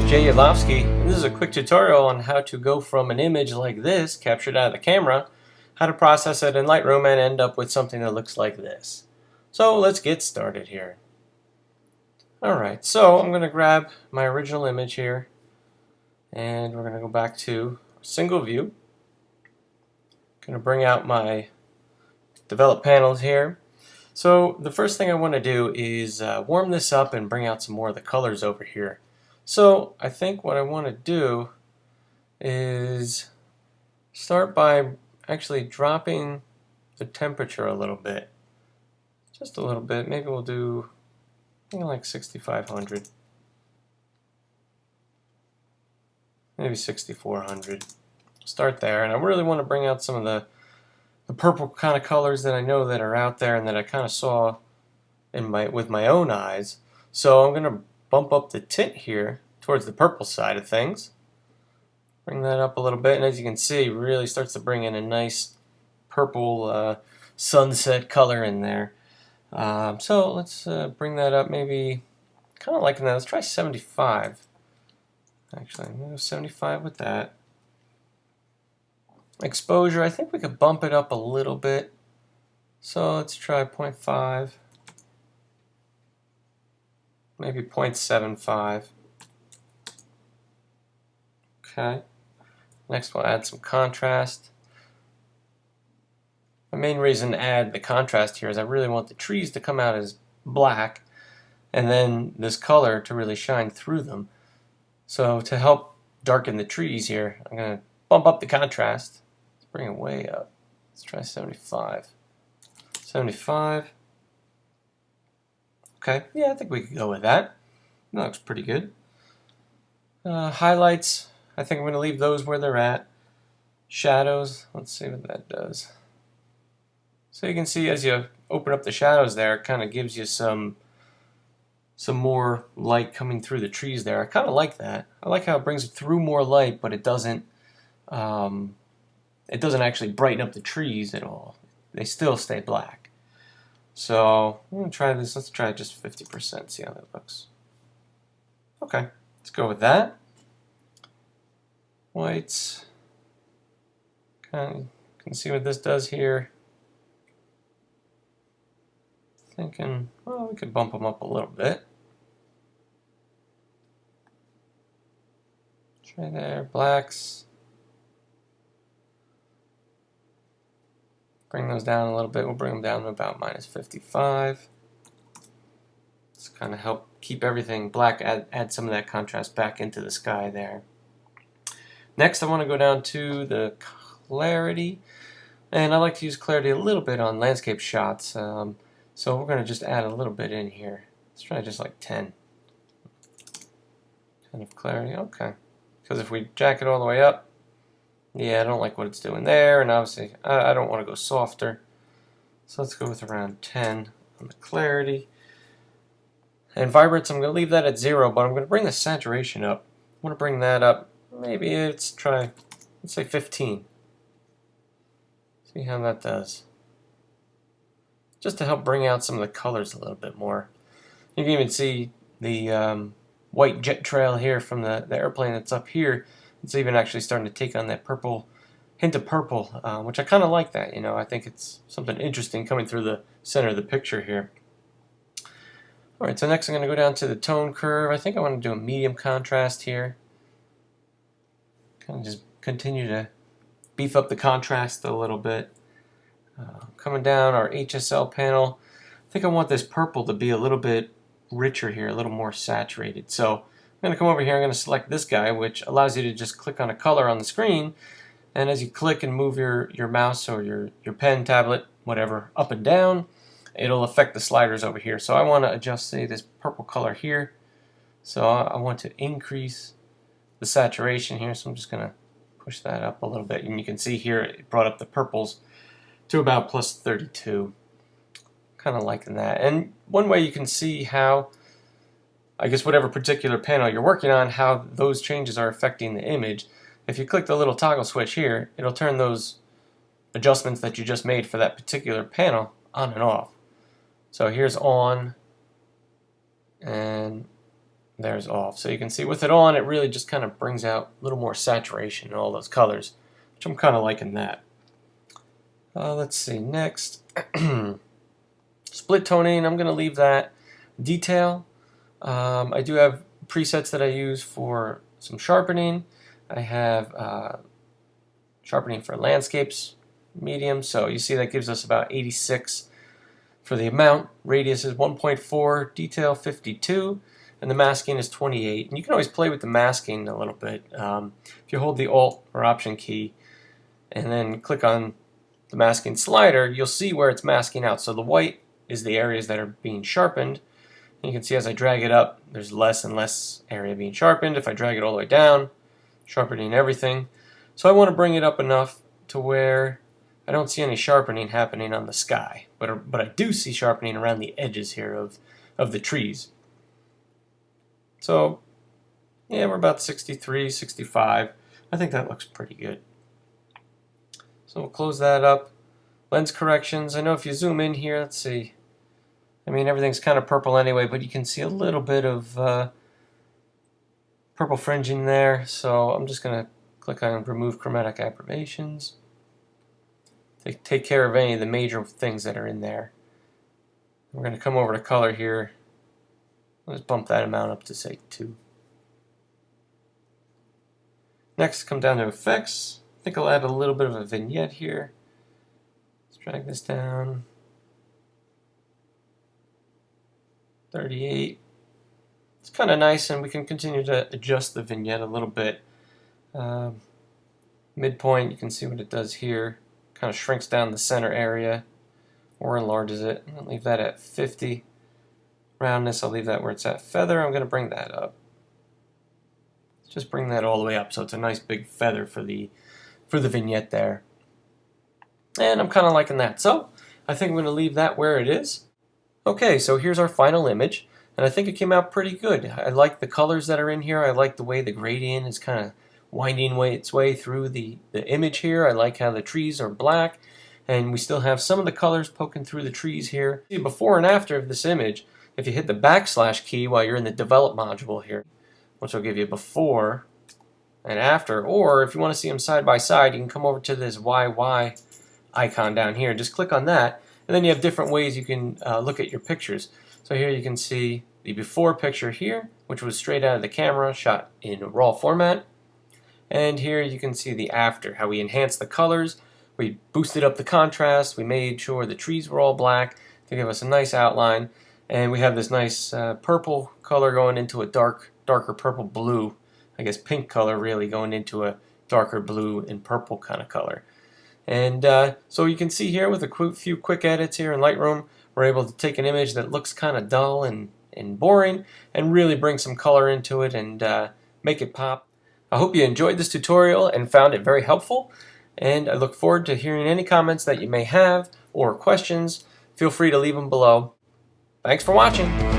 Jay Yadlovsky, and this is a quick tutorial on how to go from an image like this, captured out of the camera, how to process it in Lightroom and end up with something that looks like this. So let's get started here. Alright, so I'm going to grab my original image here, and we're going to go back to single view. Going to bring out my develop panels here. So the first thing I want to do is warm this up and bring out some more of the colors over here. So I think what I want to do is start by actually dropping the temperature a little bit. Just a little bit. Maybe we'll do like 6,500. Maybe 6,400. Start there, and I really want to bring out some of the purple kind of colors that I know that are out there and that I kind of saw in with my own eyes. So I'm going to bump up the tint here towards the purple side of things. Bring that up a little bit, and as you can see, really starts to bring in a nice purple sunset color in there. So let's bring that up, maybe kind of liking that. Let's try 75. Actually, I'm going to go 75 with that. Exposure, I think we could bump it up a little bit. So let's try 0.5. Maybe 0.75. Okay. Next we'll add some contrast. The main reason to add the contrast here is I really want the trees to come out as black and then this color to really shine through them. So to help darken the trees here, I'm going to bump up the contrast. Let's bring it way up. Let's try 75. 75. Okay, yeah, I think we could go with that. That looks pretty good. Highlights, I think I'm going to leave those where they're at. Shadows, let's see what that does. So you can see as you open up the shadows there, it kind of gives you some more light coming through the trees there. I kind of like that. I like how it brings through more light, but it doesn't actually brighten up the trees at all. They still stay black. So I'm going to try this. Let's try just 50%, see how that looks. Okay, let's go with that. Whites. Kind of can see what this does here. Thinking, well, we could bump them up a little bit. Try there, blacks. Bring those down a little bit. We'll bring them down to about -55. Just kind of help keep everything black, add some of that contrast back into the sky there. Next, I want to go down to the clarity. And I like to use clarity a little bit on landscape shots. So we're going to just add a little bit in here. Let's try just like 10. 10 of clarity, okay. Because if we jack it all the way up, yeah, I don't like what it's doing there, and obviously I don't want to go softer. So let's go with around 10 on the clarity. And vibrance, I'm going to leave that at 0, but I'm going to bring the saturation up. I want to bring that up, maybe let's say 15. See how that does. Just to help bring out some of the colors a little bit more. You can even see the white jet trail here from the airplane that's up here. It's even actually starting to take on that purple, hint of purple, which I kind of like that. You know, I think it's something interesting coming through the center of the picture here. Alright, so next I'm going to go down to the tone curve. I think I want to do a medium contrast here. Kind of just continue to beef up the contrast a little bit. Coming down our HSL panel, I think I want this purple to be a little bit richer here, a little more saturated. So I'm going to come over here, I'm going to select this guy, which allows you to just click on a color on the screen, and as you click and move your mouse or your pen, tablet, whatever, up and down, it'll affect the sliders over here. So I want to adjust, say, this purple color here. So I want to increase the saturation here, so I'm just going to push that up a little bit, and you can see here it brought up the purples to about +32. Kind of liking that. And one way you can see how, I guess whatever particular panel you're working on, how those changes are affecting the image. If you click the little toggle switch here, it'll turn those adjustments that you just made for that particular panel on and off. So here's on, and there's off. So you can see with it on, it really just kind of brings out a little more saturation in all those colors, which I'm kind of liking that. Let's see, next. Split toning, I'm going to leave that. Detail, I do have presets that I use for some sharpening. I have sharpening for landscapes, medium, so you see that gives us about 86 for the amount. Radius is 1.4, detail 52, and the masking is 28. And you can always play with the masking a little bit. If you hold the Alt or Option key and then click on the masking slider, you'll see where it's masking out. So the white is the areas that are being sharpened. And you can see as I drag it up, there's less and less area being sharpened. If I drag it all the way down, sharpening everything. So I want to bring it up enough to where I don't see any sharpening happening on the sky, but I do see sharpening around the edges here of the trees. So yeah, we're about 63, 65. I think that looks pretty good. So we'll close that up. Lens corrections, I know if you zoom in here, let's see. I mean, everything's kind of purple anyway, but you can see a little bit of purple fringing there. So I'm just going to click on Remove Chromatic Aberrations. Take care of any of the major things that are in there. We're going to come over to color here. Let's bump that amount up to, say, 2. Next, come down to Effects. I think I'll add a little bit of a vignette here. Let's drag this down. 38. It's kind of nice, and we can continue to adjust the vignette a little bit. Midpoint, you can see what it does here. Kind of shrinks down the center area or enlarges it. I'll leave that at 50. Roundness, I'll leave that where it's at. Feather, I'm going to bring that up. Just bring that all the way up so it's a nice big feather for the vignette there. And I'm kind of liking that. So I think I'm going to leave that where it is. Okay, so here's our final image, and I think it came out pretty good. I like the colors that are in here. I like the way the gradient is kind of winding its way through the image here. I like how the trees are black, and we still have some of the colors poking through the trees here. See, before and after of this image, if you hit the backslash key while you're in the develop module here, which will give you before and after, or if you want to see them side by side, you can come over to this YY icon down here. Just click on that, and then you have different ways you can look at your pictures. So here you can see the before picture here, which was straight out of the camera, shot in RAW format. And here you can see the after, how we enhanced the colors, we boosted up the contrast, we made sure the trees were all black to give us a nice outline, and we have this nice purple color going into a darker purple blue, I guess pink color really going into a darker blue and purple kind of color. And so you can see here with a few quick edits here in Lightroom, we're able to take an image that looks kind of dull and boring and really bring some color into it and make it pop. I hope you enjoyed this tutorial and found it very helpful, and I look forward to hearing any comments that you may have or questions. Feel free to leave them below. Thanks for watching.